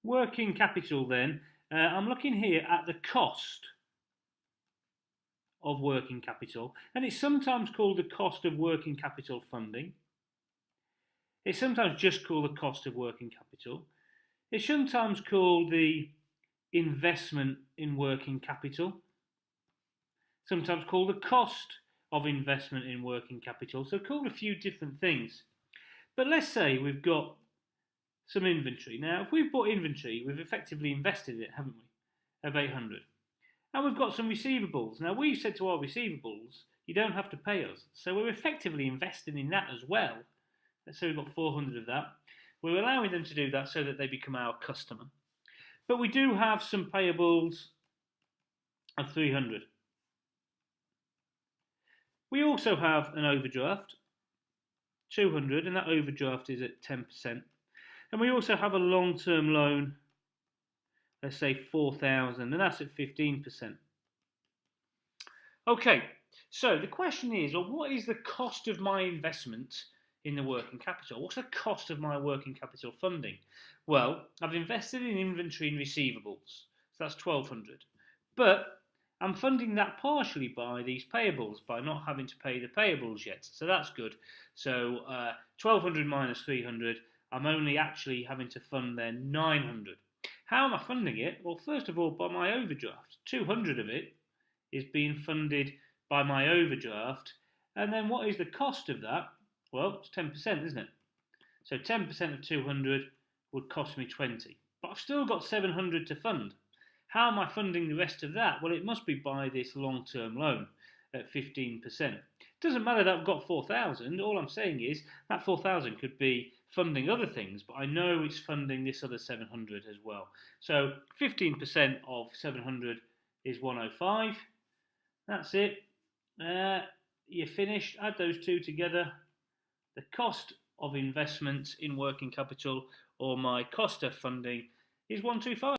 working capital then, I'm looking here at the cost of working capital, and it's sometimes called the cost of working capital funding. It's sometimes just called the cost of working capital. It's sometimes called the investment in working capital. Sometimes called the cost of investment in working capital. So called a few different things. But let's say we've got some inventory. Now, if we've bought inventory, we've effectively invested it, haven't we, of 800. And we've got some receivables. Now, we've said to our receivables, you don't have to pay us. So we're effectively investing in that as well. Let's say we've got 400 of that. We're allowing them to do that so that they become our customer. But we do have some payables of 300. We also have an overdraft, 200, and that overdraft is at 10%. And we also have a long-term loan, let's say 4,000, and that's at 15%. Okay, so the question is, well, what is the cost of my investment in the working capital? What's the cost of my working capital funding? Well, I've invested in inventory and receivables, so that's 1,200. But I'm funding that partially by these payables, by not having to pay the payables yet. So that's good. So 1,200 minus 300, I'm only actually having to fund then 900. How am I funding it? Well, first of all, by my overdraft. 200 of it is being funded by my overdraft. And then what is the cost of that? Well, it's 10%, isn't it? So 10% of 200 would cost me 20. But I've still got 700 to fund. How am I funding the rest of that? Well, it must be by this long-term loan at 15%. It doesn't matter that I've got 4,000. All I'm saying is that 4,000 could be funding other things, but I know it's funding this other 700 as well. So 15% of 700 is 105. That's it. You're finished. Add those two together. The cost of investment in working capital, or my cost of funding, is 125.